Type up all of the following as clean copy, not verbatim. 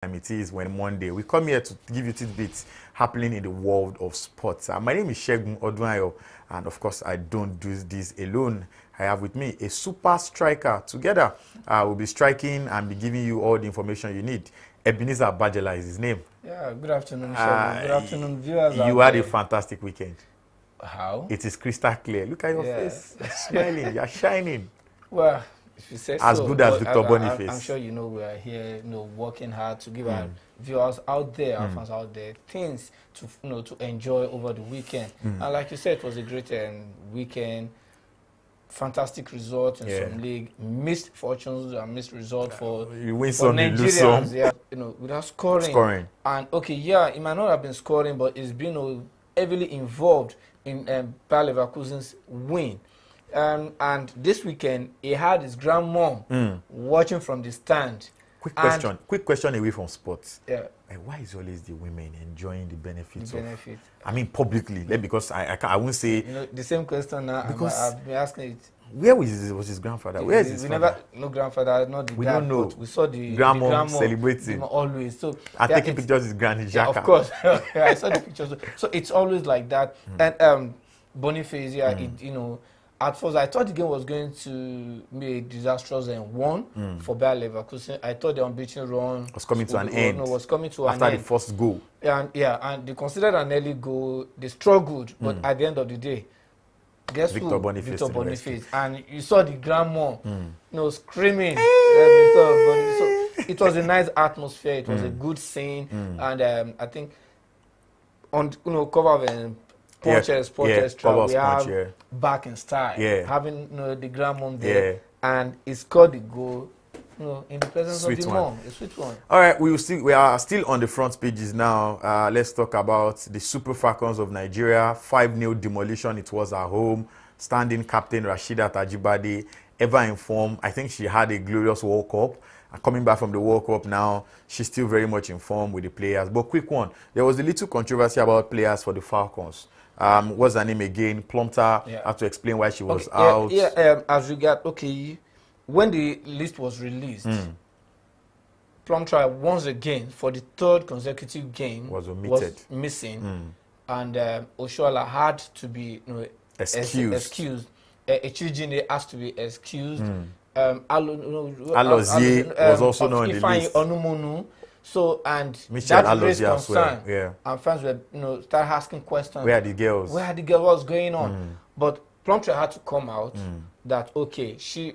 time it is when Monday. We come here to give you tidbits happening in the world of sports. My name is Shegun Odunwayo, and of course, I don't do this alone. I have with me a super striker. Together, we'll be striking and be giving you all the information you need. Ebenezer Bajela is his name. Yeah, good afternoon, Shegun. Good afternoon, viewers. You had a fantastic weekend. How? It is crystal clear. Look at your face. You're smiling. You're shining. Well, if you say as so, good as Victor Boniface. I'm sure you know we are here, working hard to give our viewers out there, our fans out there, things to to enjoy over the weekend. And like you said, it was a great weekend. Fantastic results in some league, missed fortunes and missed results for you win some, Nigerians. you lose some. Yeah, without scoring. And okay, yeah, it might not have been scoring, but it's been heavily involved in Bayer Leverkusen's win. And this weekend, he had his grandmom watching from the stand. Quick question away from sports. Yeah. Why is always the women enjoying the benefits of... I mean, publicly, because I won't say... the same question now, because I've been asking it. Where was his grandfather? Where is his father? No grandfather, not the we dad, don't know. but we saw the grandmom celebrating. Always. So taking pictures with Granny Xhaka. Yeah, of course. I saw the pictures. So it's always like that. And Boniface, at first, I thought the game was going to be a disastrous one for Bayer Leverkusen. I thought the unbeaten run was coming to an end. Was coming to an end after the first goal. And they considered an early goal. They struggled, but at the end of the day, guess Victor Boniface. And you saw the grandma, screaming. So it was a nice atmosphere. It was a good scene, and I think on cover of Sports we have back in style. Having the grandmom there, and he scored the goal. In the presence of the mom, a sweet one. All right, we are still on the front pages now. Let's talk about the Super Falcons of Nigeria. 5-0 demolition. It was at home. Standing captain Rasheedat Ajibade, ever informed. I think she had a glorious World Cup. Coming back from the World Cup now, she's still very much informed with the players. But quick one, there was a little controversy about players for the Falcons. What's her name again? Plumter had to explain why she was out. As regard, when the list was released, Plumter once again for the third consecutive game was missing, and Oshoala had to be excused. Echijine has to be excused. Alozie was also not in the list. Onumonu. So Michel that raised Alozie concern, well. And fans were start asking questions. Where are the girls? Where are the girls? What's going on? But Plumtree had to come out that she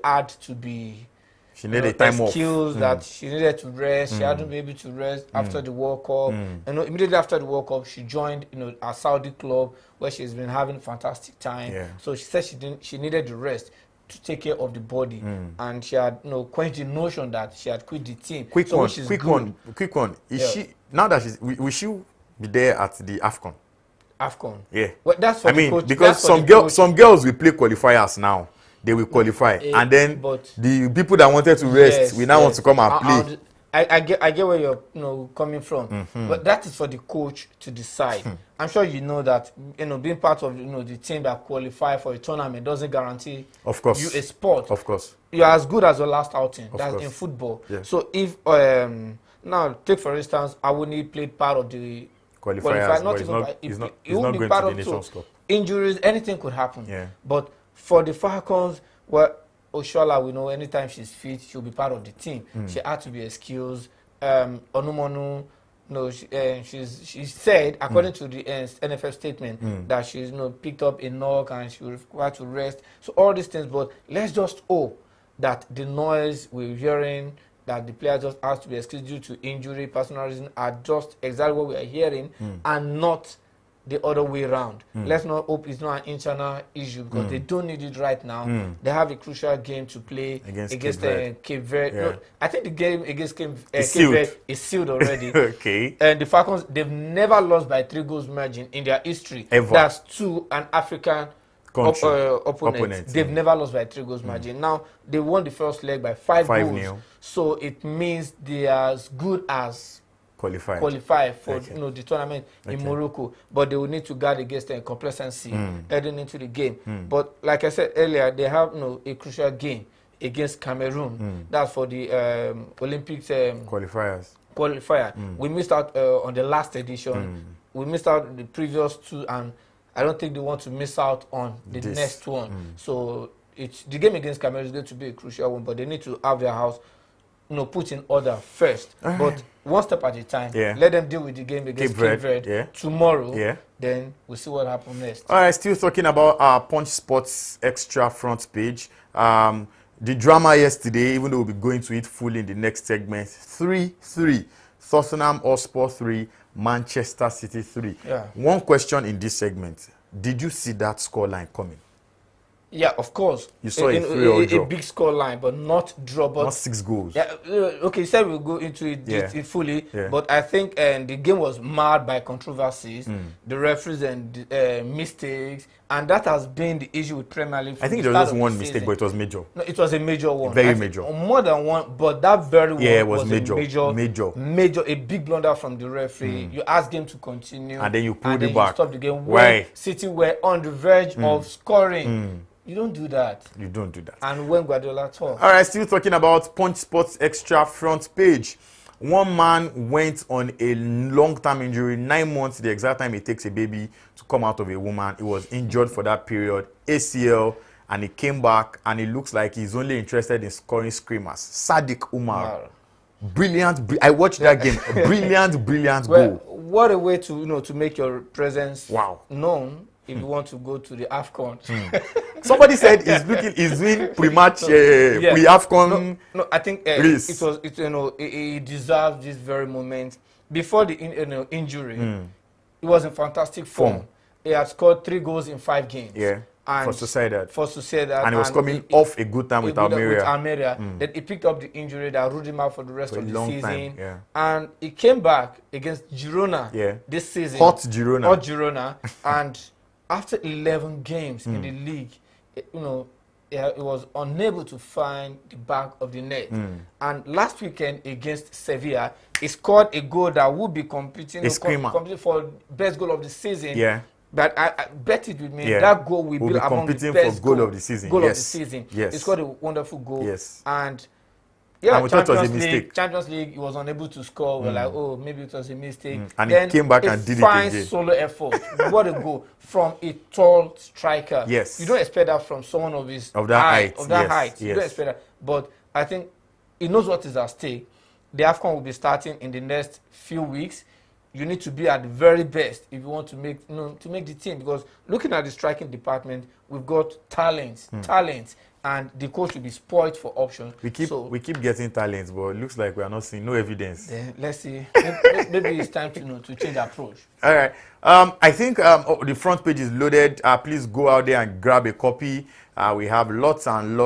had to be. She needed time off. That she needed to rest. She hadn't been able to rest after the World Cup. Immediately after the World Cup, she joined a Saudi club where she's been having a fantastic time. So she said she needed the rest to take care of the body, and she had quenched the notion that she had quit the team. Quick one. Is she now that will she be there at the AFCON? AFCON. Yeah. Well, that's for the coach. Because some girls will play qualifiers now. They will qualify, and then the people that wanted to rest we now want to come and play. I get where you're coming from, but that is for the coach to decide. I'm sure you know that being part of the team that qualify for a tournament doesn't guarantee you a spot. Of course, you're as good as your last outing. That's in football. Yeah. So if now take for instance, Awuni played part of the qualifiers, but he's not going to the Nations Cup. Injuries, anything could happen. Yeah. But for the Falcons, Oshoala, we know anytime she's fit, she'll be part of the team. She had to be excused. Onumonu, she said, according to the NFF statement, that she's picked up a knock and she will require to rest. So all these things, but let's just hope that the noise we're hearing, that the player just has to be excused due to injury, personal reason, are just exactly what we are hearing, and not the other way around. Let's not hope it's not an internal issue, because they don't need it right now. They have a crucial game to play against Cape Verde. No, I think the game against Cape Verde is sealed already. And the Falcons, they've never lost by 3 goals margin in their history. Ever. That's to an African opponent. They've never lost by 3 goals margin. Now, they won the first leg by 5 goals. So it means they are as good as qualify for the tournament in Morocco, but they will need to guard against the complacency heading into the game. But like I said earlier, they have a crucial game against Cameroon. That's for the Olympics Qualifier. We missed out on the last edition. We missed out the previous 2, and I don't think they want to miss out on the next one. So the game against Cameroon is going to be a crucial one, but they need to have their house, put in order first. But one step at a time. Let them deal with the game against Cape Verde tomorrow. Then we'll see what happens next. All right, still talking about our Punch Sports Extra front page. The drama yesterday, even though we'll be going to it fully in the next segment, 3-3. Tottenham Hotspur 3, Manchester City 3. One question in this segment. Did you see that scoreline coming? Yeah, of course. You saw a big score line, but not draw. But not 6 goals. Yeah, okay, you said we'll go into it fully, but I think the game was marred by controversies, the referees and mistakes, and that has been the issue with Premier League. I think there was just one mistake, but it was major. No, it was a major one. Very major. More than one, but that very one was major. Major, a big blunder from the referee. You asked him to continue, and then you pulled it back. You stopped the game. Why? City were on the verge of scoring. You don't do that. You don't do that. And when Guardiola talks. All right, still talking about Punch Sports Extra front page. One man went on a long-term injury, 9 months, the exact time it takes a baby to come out of a woman. He was injured for that period, ACL, and he came back, and it looks like he's only interested in scoring screamers. Sadiq Umar. Brilliant. I watched that game. Brilliant goal. What a way to make your presence known. If you want to go to the AFCON. Somebody said he's doing pre-match, pre-AFCON. No, I think he deserves this very moment. Before the injury, he was in fantastic form. He had scored 3 goals in 5 games. And for Sociedad. And he was coming off a good time with Almeria. Then he picked up the injury that ruled him out for the rest of the season. And he came back against Girona this season. Hot Girona. And after 11 games in the league, he was unable to find the back of the net. And last weekend against Sevilla, he scored a goal that would be competing for best goal of the season. But I bet it with me, that goal will be among the best goal of the season. Of the season. He scored a wonderful goal. And we thought it was a mistake. Champions League, he was unable to score. We're like, oh, maybe it was a mistake. And then he came back and did it again. Fine solo effort. What a goal from a tall striker. You don't expect that from someone of that height. You don't expect that. But I think he knows what is at stake. The AFCON will be starting in the next few weeks. You need to be at the very best if you want to make the team. Because looking at the striking department, we've got talents. And the coach will be spoiled for options. We keep getting talents, but it looks like we are not seeing no evidence. Let's see. Maybe it's time to change approach. All right. I think the front page is loaded. Please go out there and grab a copy. We have lots and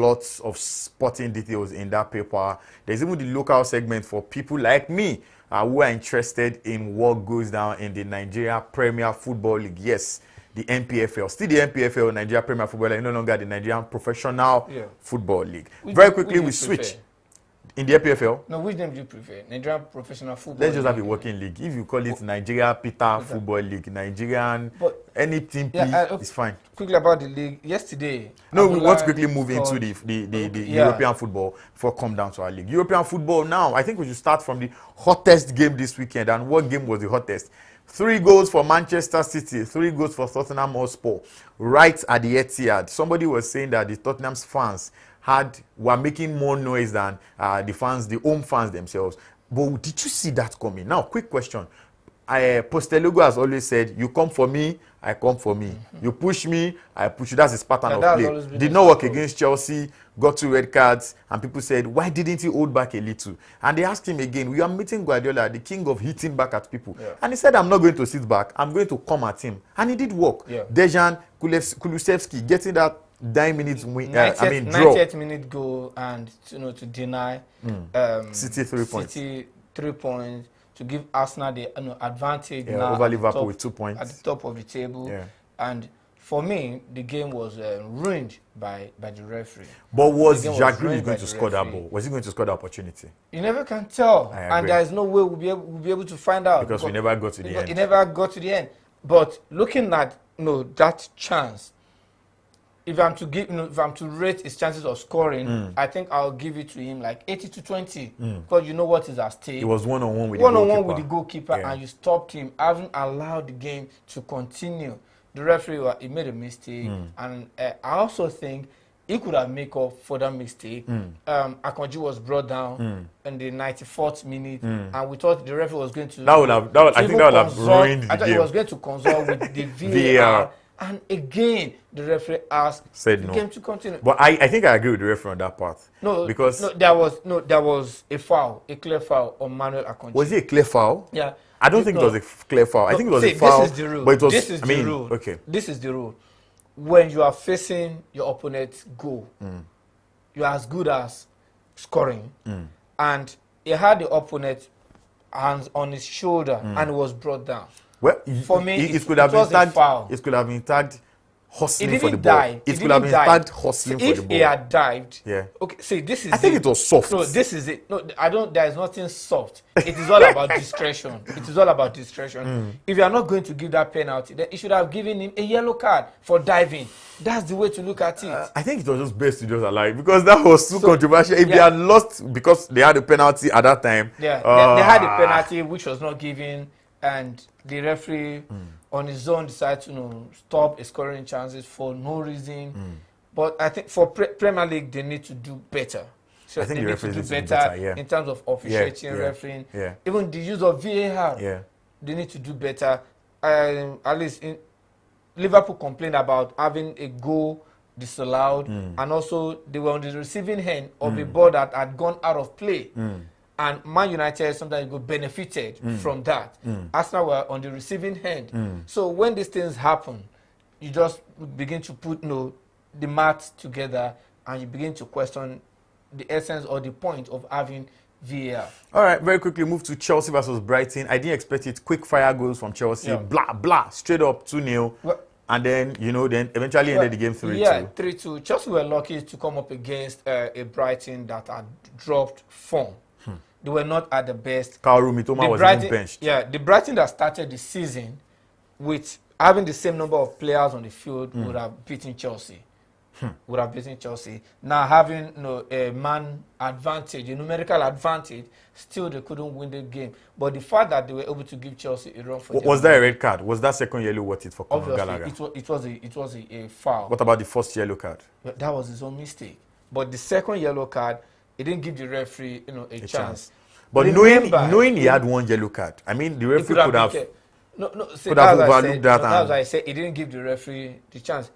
lots of sporting details in that paper. There's even the local segment for people like me who are interested in what goes down in the Nigeria Premier Football League. Yes. The NPFL, still the NPFL, Nigeria Premier Football League, no longer the Nigerian Professional Football League. Very quickly, we switch. In the NPFL? No, which name do you prefer? Nigerian Professional Football League? Let's just have a working league. If you call it Nigeria Peter Football League, Nigerian, anything is fine. Quickly about the league. Yesterday... No, we want to quickly move into the European football before come down to our league. European football now, I think we should start from the hottest game this weekend. And what game was the hottest? 3 goals for Manchester City, 3 goals for Tottenham Hotspur, right at the Etihad. Somebody was saying that the Tottenham's fans were making more noise than the home fans themselves. But did you see that coming? Now, quick question. Postelogo has always said, you come for me, I come for me. You push me, I push you. That's his pattern of play. Did not work against Chelsea, got 2 red cards, and people said, why didn't he hold back a little? And they asked him again, we are meeting Guardiola, the king of hitting back at people. And he said, I'm not going to sit back, I'm going to come at him. And it did work. Dejan Kulusevski getting that 9 minutes win, draw. 90th minute goal, and to deny City 3 points. City 3 points. To give Arsenal the advantage now over Liverpool with 2 points at the top of the table. And for me, the game was ruined by the referee. But was Jack Grealish going to score that ball? Was he going to score the opportunity? You never can tell, and there is no way we'll be able to find out because we never got to the end. It never got to the end. But looking at that chance, if I'm to give, if I'm to rate his chances of scoring, I think I'll give it to him like 80 to 20. Because you know what is at stake. It was one-on-one with the goalkeeper, and you stopped him, having allowed the game to continue. The referee, he made a mistake, and I also think he could have made up for that mistake. Akanji was brought down in the 94th minute, and we thought the referee was going to. I think that would have ruined the game. I thought he was going to consult with the VAR. And again, the referee said the no. game to continue. But I think I agree with the referee on that part. Because there was a foul, a clear foul on Manuel Akanji. Was it a clear foul? Yeah. I don't think it was a clear foul. I think it was a foul. This is the rule. But it was, this is the rule. Okay. This is the rule. When you are facing your opponent's goal, you are as good as scoring. And he had the opponent hands on his shoulder and it was brought down. Well, for me, it could have been tagged. It could have been tagged hustling for the ball. It could have been tagged hustling for the ball. If he had dived, yeah. Okay. See, this is. I think it was soft. No, this is it. No, I don't. There is nothing soft. It is all about discretion. It is all about discretion. If you are not going to give that penalty, then you should have given him a yellow card for diving. That's the way to look at it. I think it was just best to just allow it because that was too controversial. If they had lost because they had a penalty at that time, they had a penalty which was not given. And the referee on his own decided to stop scoring chances for no reason. But I think for Premier League, they need to do better. So I think they the need to referees do need to better, do better, in terms of officiating, refereeing. Yeah. Even the use of VAR, they need to do better. At least Liverpool complained about having a goal disallowed, and also they were on the receiving end of a ball that had gone out of play. And Man United sometimes benefited from that. Arsenal were on the receiving end. So when these things happen, you just begin to put the maths together and you begin to question the essence or the point of having VAR. All right, very quickly move to Chelsea versus Brighton. I didn't expect it. Quick fire goals from Chelsea. Blah, blah, straight up 2-0. And then, then eventually ended the game 3-2. Yeah, 3-2. Chelsea were lucky to come up against a Brighton that had dropped form. They were not at the best. Kaoru Mitoma was even benched. Yeah, the Brighton that started the season with having the same number of players on the field would have beaten Chelsea. Now having a man advantage, a numerical advantage, still they couldn't win the game. But the fact that they were able to give Chelsea a run for was that a red card? Was that second yellow worth it for Conor Gallagher? It was a foul. What about the first yellow card? That was his own mistake. But the second yellow card, it didn't give the referee, a chance. But knowing he had one yellow card, I mean, the referee could have overlooked that. That's why I said it didn't give the referee the chance.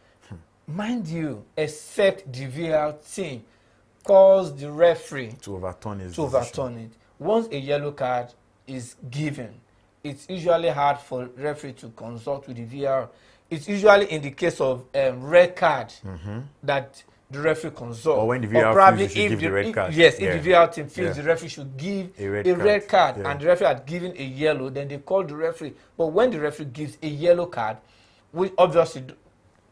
Mind you, except the VAR team calls the referee to overturn it. Once a yellow card is given, it's usually hard for referee to consult with the VAR. It's usually in the case of red card that the referee consult. Or when the VAR feels should give the red card. Yes, if the VAR team feels the referee should give a red card and the referee had given a yellow, then they call the referee. But when the referee gives a yellow card, which obviously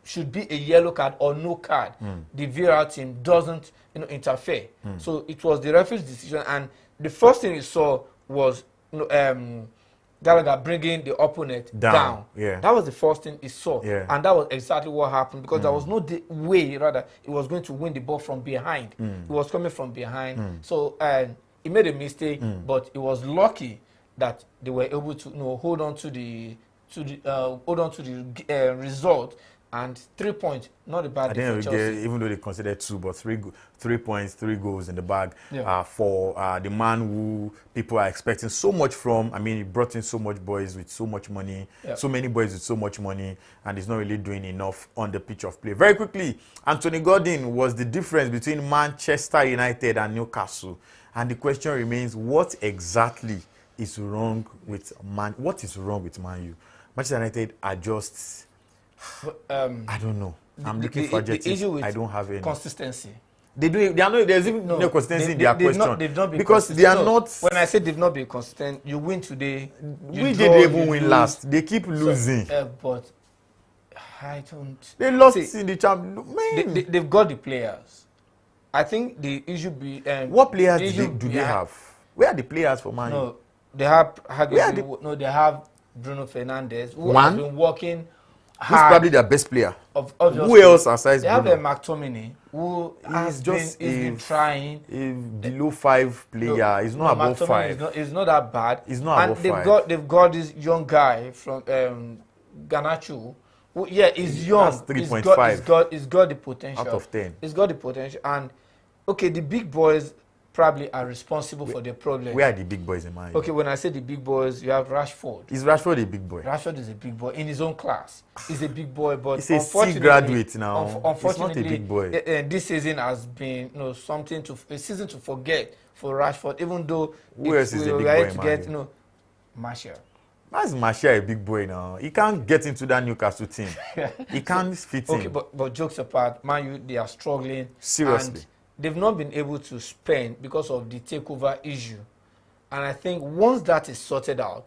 should be a yellow card or no card, the VAR team doesn't interfere. So it was the referee's decision, and the first thing he saw was Gallagher bringing the opponent down. Yeah. That was the first thing he saw. Yeah. And that was exactly what happened because there was no way, rather, he was going to win the ball from behind. He was coming from behind. So he made a mistake, but he was lucky that they were able to hold on to the result. And 3 points, not a bad thing for Chelsea. Even though they considered 2, but 3 points, 3 goals in the bag for the man who people are expecting so much from. I mean, he brought in so much boys with so much money, so many boys with so much money, and he's not really doing enough on the pitch of play. Very quickly, Anthony Gordon was the difference between Manchester United and Newcastle. And the question remains, what exactly is wrong with Man? What is wrong with Man U? Manchester United are just... I don't know. I'm looking for adjectives. I don't have any. Consistency. They do. They are not. There's even no consistency in their question. They've not been because they are not. When I say they've not been consistent, you win today. We didn't even win last. They keep losing. But I don't. They lost in the champ. They've got the players. I think the issue be. What players do they have? Where are the players for Man U? No, they have. They have Bruno Fernandes, who has been working Who's probably their best player? Obviously, who else aside they have Bruno? McTominay, who has just been trying. a below 5 player. He's not above McTominay 5. Is not that bad. He's not above 5. They've got this young guy from Garnacho. Who, yeah, he's young. That's 3.5. He's got the potential. Out of 10. He's got the potential. And okay, the big boys probably are responsible for their problem. Where are the big boys in mind? Okay, when I say the big boys, you have Rashford. Is Rashford a big boy? Rashford is a big boy in his own class. He's a big boy, but He's a C graduate now. Unfortunately, he's not a big boy. This season has been a season to forget for Rashford. Even though who else is a big boy, to get Martial. Why is Martial a big boy now? He can't get into that Newcastle team. He can't fit in. Okay, but jokes apart, Man U, they are struggling. Seriously. And they've not been able to spend because of the takeover issue. And I think once that is sorted out,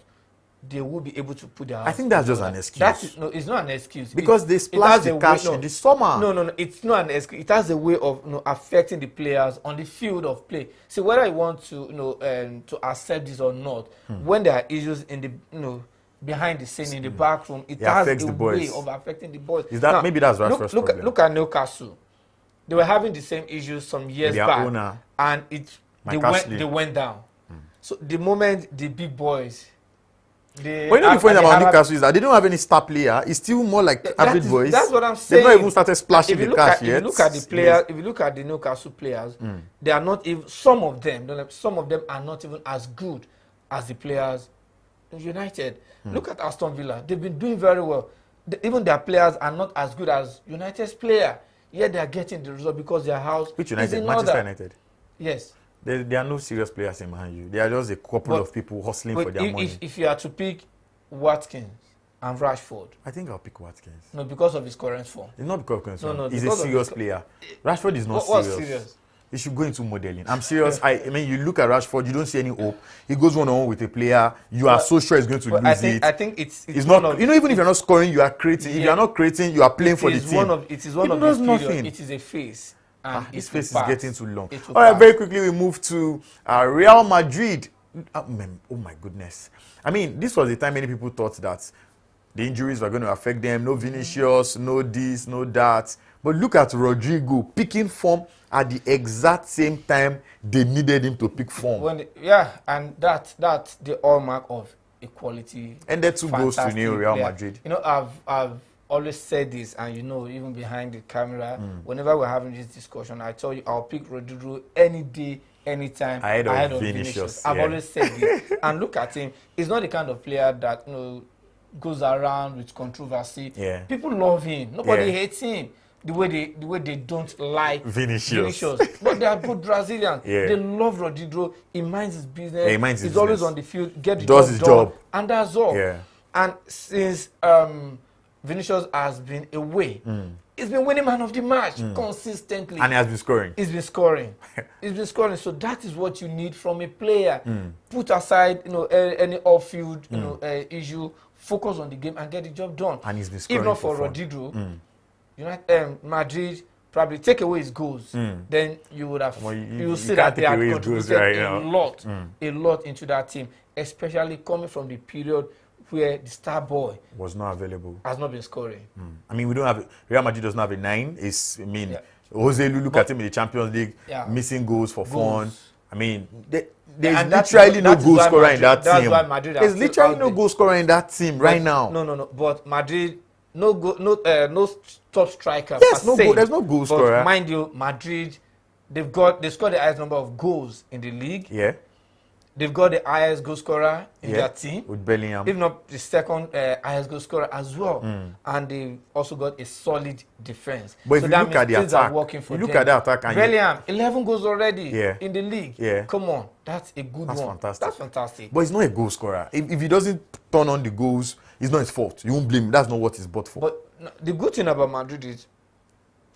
they will be able to put their house. I think that's just an excuse. It's not an excuse. Because they splashed the cash in the summer. No, it's not an excuse. It has a way of affecting the players on the field of play. See, whether you want to to accept this or not, when there are issues in the behind the scene in the back room, it has a way of affecting the boys. Is that now, maybe that's Rashford's problem? Look at Newcastle. They were having the same issues some years back, owner, and they went down. So the moment the big boys, but the point about Newcastle is that they don't have any star player. It's still more like average boys. That's what I'm saying. They've not even started splashing the cash yet. If you look at the players, if you look at the Newcastle players, they are not even. Some of them are not even as good as the players in United. Look at Aston Villa. They've been doing very well. Even their players are not as good as United's player. Yet they are getting the result because their house. Which United? Manchester United. Yes. There are no serious players in Man U. They are just a couple of people hustling for their money. If you are to pick Watkins and Rashford, I think I'll pick Watkins. No, because of his current form. It's not because of current form. No, he's a serious player. Rashford is not serious. He should go into modeling. I'm serious. I mean, you look at Rashford, you don't see any hope. He goes one-on-one with a player. You are so sure he's going to lose it. I think it's not. Even if you're not scoring, you are creating. If you're not creating, you are playing for the team. It is one of the nothing. It is a face. His face is getting too long. All right, very quickly we move to Real Madrid. Oh my goodness. I mean, this was the time many people thought that the injuries were going to affect them. No Vinicius, no this, no that. But look at Rodrigo picking form at the exact same time they needed him to pick form. And that's the hallmark of equality. And there 2 goals to nil Real Madrid. I've always said this, and even behind the camera, whenever we're having this discussion, I tell you I'll pick Rodrigo any day, anytime ahead of Vinicius. I've always said this. And look at him. He's not the kind of player that goes around with controversy. Yeah. People love him. Nobody hates him. The way they don't like Vinicius. But they are good Brazilians. Yeah. They love Rodrigo. He minds his business. He's always on the field, does his job. And that's all. Yeah. And since Vinicius has been away, he's been winning man of the match consistently. And he has been scoring. He's been scoring. So that is what you need from a player. Put aside any off-field issue, focus on the game and get the job done. And he's been scoring. If not for Rodrigo, Madrid probably take away his goals. Then you would have you will see that they have contributed a lot into that team, especially coming from the period where the star boy was not available, has not been scoring. I mean, we don't have Real Madrid doesn't have a 9. Jose Lu, look at him in the Champions League, missing goals for fun. I mean, there's literally no goal scorer in that team. There's literally no goal scorer in that team right now. No. But Madrid, no top striker. Yes, there's no goal scorer. But mind you, Madrid, they've scored the highest number of goals in the league. Yeah. They've got the highest goal scorer in their team. With Bellingham. If not the second highest goal scorer as well. And they also got a solid defense. But if you look at the attack, Bellingham, 11 goals already in the league. Yeah. Come on, that's a good one. That's fantastic. But he's not a goal scorer. If he doesn't turn on the goals, it's not his fault. You won't blame him. That's not what he's bought for. But the good thing about Madrid is,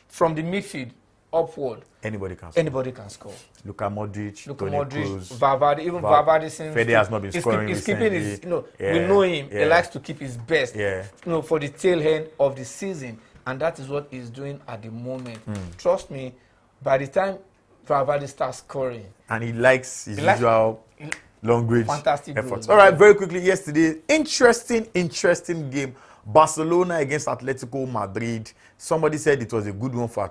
from the midfield upward, anybody can score. Luka Modric, Kroos, Valverde, Valverde since Fede has not been scoring he's keeping his, we know him. He likes to keep his best. For the tail end of the season, and that is what he's doing at the moment. Trust me, by the time Valverde starts scoring, and he likes his usual long range fantastic efforts. All right, very quickly, yesterday, interesting game. Barcelona against Atletico Madrid. Somebody said it was a good one for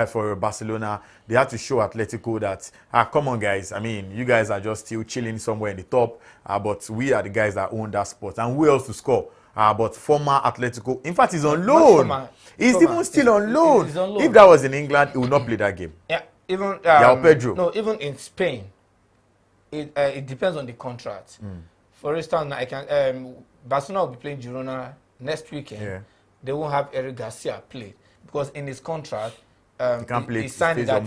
for Barcelona. They had to show Atletico that, come on guys, I mean, you guys are just still chilling somewhere in the top, but we are the guys that own that spot. And who else to score? But former Atletico, in fact, he's on loan. He's even still on loan. He's on loan. If that was in England, he would not play that game. Yeah, even Pedro. No, even in Spain, it depends on the contract. For instance, I can Barcelona will be playing Girona next weekend. Yeah. They won't have Eric Garcia play because in his contract, he signed that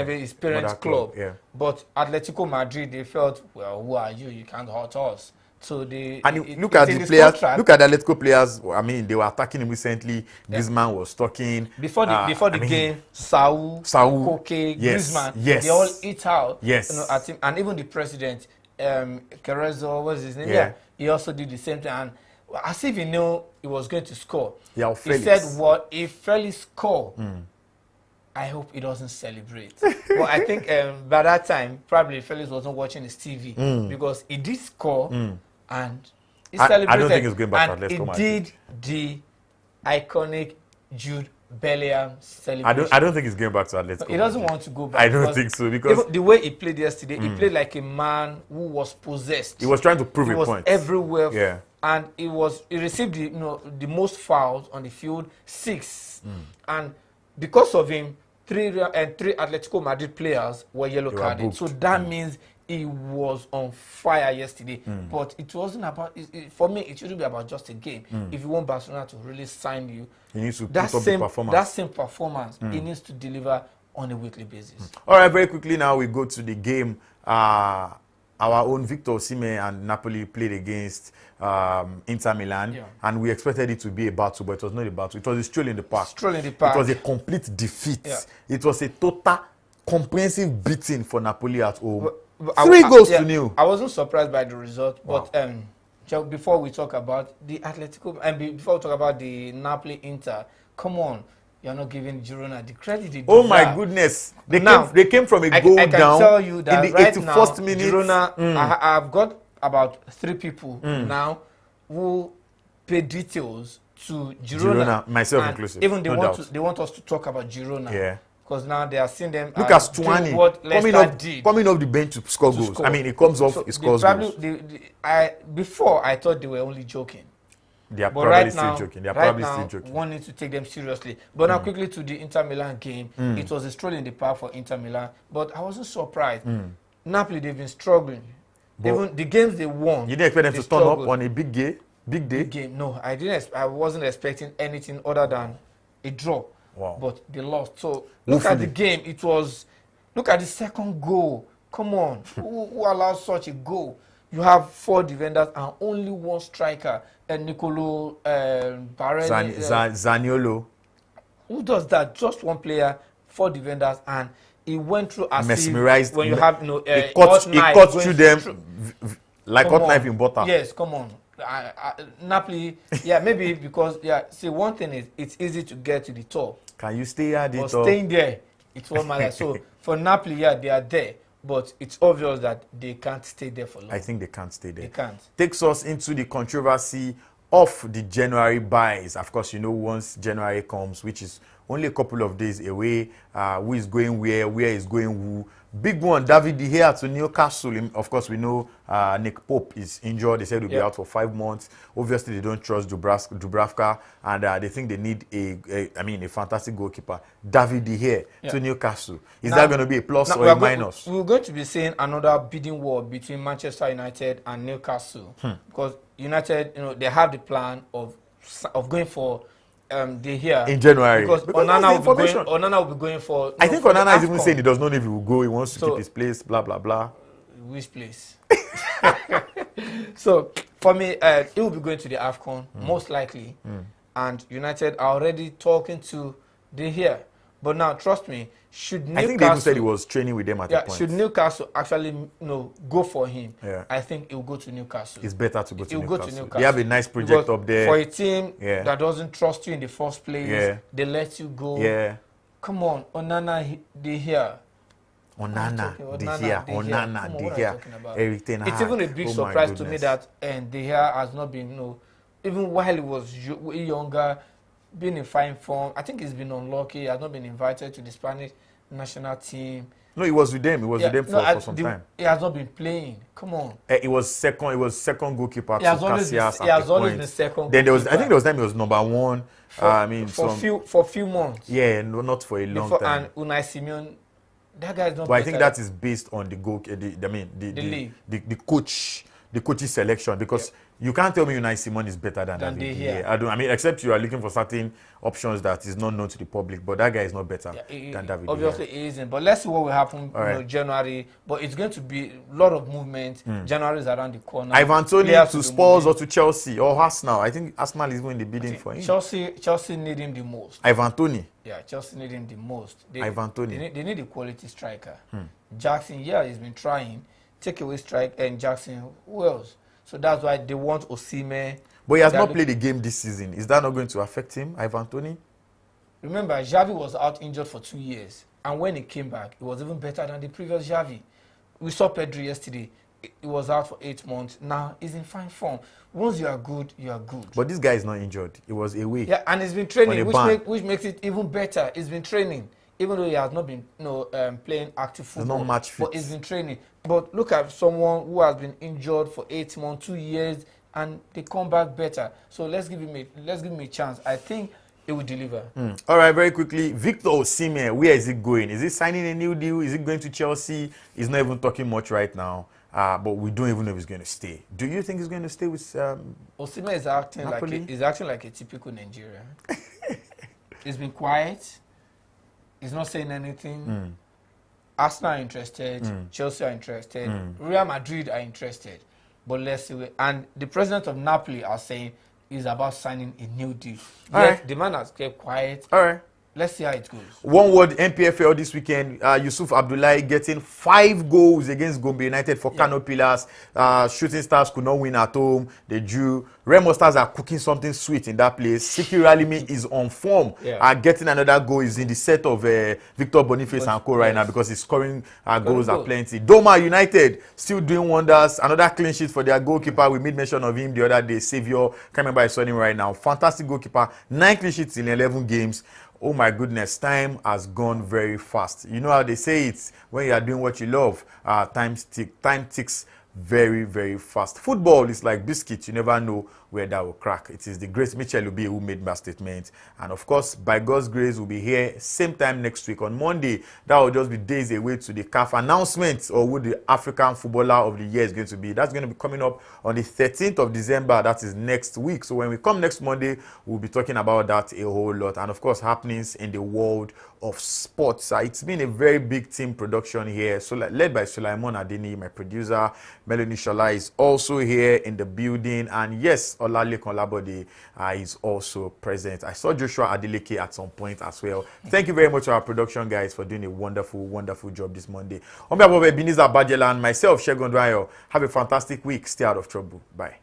his parents' club. Yeah. But Atletico Madrid, they felt, well, who are you? You can't hurt us. So they look at the players. Look at the Atletico players. I mean, they were attacking him recently. Yeah. Griezmann was talking before the game. Saul, Koke, yes, Griezmann, yes. they all eat out. Yes, you know, and even the president, Carrezo, what's his name? Yeah. He also did the same thing. And as if he knew he was going to score. Yeah, he said, "What if Felix score? I hope he doesn't celebrate." Well, I think by that time, probably Felix wasn't watching his TV because he did score and he celebrated. I don't think he's going back to Atletico Madrid. He did the iconic Jude Bellingham celebration. I don't think he's going back to Atletico. He doesn't want to go back. I don't think so because even the way he played yesterday, he played like a man who was possessed. He was trying to prove a point. He was everywhere. Yeah. And he received the most fouls on the field, 6. And because of him, 3 Atletico Madrid players were yellow carded. So that means he was on fire yesterday. But it wasn't about, for me, it shouldn't be about just a game. If you want Barcelona to really sign you, he needs to put up the performance. That same performance, he needs to deliver on a weekly basis. All right, very quickly now we go to the game. Our own Victor Osimhen and Napoli played against Inter Milan, and we expected it to be a battle, but it was not a battle. It was a stroll in the park. It was a complete defeat. Yeah. It was a total, comprehensive beating for Napoli at home. 3 goals to 0. I wasn't surprised by the result, but before we talk about the Atletico, and before we talk about the Napoli-Inter, come on. You're not giving Girona the credit. Oh my goodness! They came from a goal down. I can tell you that in the right 81st now, minute. Girona, I've got about 3 people now who pay details to Girona, myself inclusive. Even they want us to talk about Girona. Yeah. Because now they are seeing them. Look at Stuani coming off the bench to score goals. I mean, he comes off, he scores goals. Before I thought they were only joking. They are probably still joking. They are probably still joking. One needs to take them seriously. But now quickly to the Inter Milan game. It was a stroll in the park for Inter Milan. But I wasn't surprised. Napoli, they've been struggling. Even the games they won. You didn't expect them to turn up on a big day? Big game? No, I didn't. I wasn't expecting anything other than a draw. Wow. But they lost. So look at the game. Look at the second goal. Come on. Who allows such a goal? You have 4 defenders and only 1 striker, Nicolo Barelli. Zaniolo. Who does that? Just 1 player, 4 defenders, and he went through as mesmerized. When you have he cut through them like hot knife in butter. Yes, come on. Napoli, maybe because see, one thing is it's easy to get to the top. Can you stay at the top? But staying there, it's what matters. So for Napoli, they are there. But it's obvious that they can't stay there for long. I think they can't stay there. They can't. Takes us into the controversy of the January buys. Of course, once January comes, which is only a couple of days away, who is going where is going who. Big one, David De Gea to Newcastle. Of course, we know Nick Pope is injured. They said he'll be out for 5 months. Obviously, they don't trust Dubravka, and they think they need a fantastic goalkeeper. David De Gea to Newcastle. Is that going to be a plus or a minus? We're going to be seeing another bidding war between Manchester United and Newcastle because United, they have the plan of going for De Gea in January. Because Onana will be going for. I think Onana is even saying he does not know if he will go. He wants to keep his place. Blah blah blah. Which place? So for me, he will be going to the AFCON most likely, and United are already talking to De Gea. But now, trust me, should Newcastle... I think they even said he was training with them at the point. Should Newcastle actually go for him, yeah. I think he will go to Newcastle. It's better to go to Newcastle. They have a nice project up there. For a team that doesn't trust you in the first place, they let you go. Yeah. Come on, Onana, De Gea. Onana, De Gea. Everything. It's even a big surprise to me that De Gea has not been even while he was way younger, being in fine form. I think he's been unlucky. He has not been invited to the Spanish national team. No, he was with them. He was with them for some time. He has not been playing. Come on. It was second. It was second goalkeeper to He has always been second. Then there was, I think there was time he was number one. For few months. Yeah, no, not for a long time. And Unai Simon, that guy is not. But I think that is based on the goal. The coach's selection, because you can't tell me Unai Simon is better than David De Gea. I mean, except you are looking for certain options that is not known to the public. But that guy is not better than David De Gea. Obviously, he isn't. But let's see what will happen in January. But it's going to be a lot of movement. January is around the corner. Ivan Toney to Spurs or to Chelsea or Arsenal. I think Arsenal is even in the bidding for him. Chelsea need him the most. Ivan Toney. Yeah, Chelsea need him the most. Ivan Toney. They need a quality striker. Jackson, he's been trying. Take away strike and Jackson. Who else? So that's why they want Osimhen. But he has not played the game this season. Is that not going to affect him, Ivan Toney? Remember, Xavi was out injured for 2 years. And when he came back, it was even better than the previous Xavi. We saw Pedri yesterday. He was out for 8 months. Now he's in fine form. Once you are good, you are good. But this guy is not injured. He was away. Yeah, and he's been training, which makes it even better. He's been training. Even though he has not been playing active football. He's not match fit. But he's been training. But look at someone who has been injured for 8 months, 2 years, and they come back better. So let's give him a chance. I think he will deliver. All right, very quickly. Victor Osimhen, where is he going? Is he signing a new deal? Is he going to Chelsea? He's not even talking much right now. But we don't even know if he's going to stay. Do you think he's going to stay with Osimhen is acting like a typical Nigerian. He's been quiet. He's not saying anything. Arsenal are interested. Chelsea are interested. Real Madrid are interested. But let's see. And the president of Napoli are saying he's about signing a new deal. Yes, the man has kept quiet. All right. Let's see how it goes. One word, NPFL this weekend. Yusuf Abdullahi getting 5 goals against Gombe United for Kano Pillars. Shooting Stars could not win at home. They drew. Remo Stars are cooking something sweet in that place. Siki Ralimi is on form. Getting another goal is in the set of Victor Boniface and co right now, because he's scoring goals at plenty. Doma United still doing wonders. Another clean sheet for their goalkeeper. We made mention of him the other day. Savior. Can't remember his name right now. Fantastic goalkeeper. 9 clean sheets in 11 games. Oh my goodness, time has gone very fast. You know how they say it, when you are doing what you love, time ticks very, very fast. Football is like biscuits. You never know where that will crack. It is the great Michel Ubi who made that statement. And of course, by God's grace, we'll be here same time next week on Monday. That will just be days away to the CAF announcement or who the African Footballer of the Year is going to be. That's going to be coming up on the 13th of December. That is next week. So when we come next Monday, we'll be talking about that a whole lot. And of course, happenings in the world of sports. It's been a very big team production here. So led by Sulaimon Adini, my producer. Melanie Shola is also here in the building. And yes, Olalekan Labode is also present. I saw Joshua Adeleke at some point as well. Thank you very much to our production guys for doing a wonderful, wonderful job this Monday. On behalf of Ebenezer Bajela and myself, Shegun Dwayo, have a fantastic week. Stay out of trouble. Bye.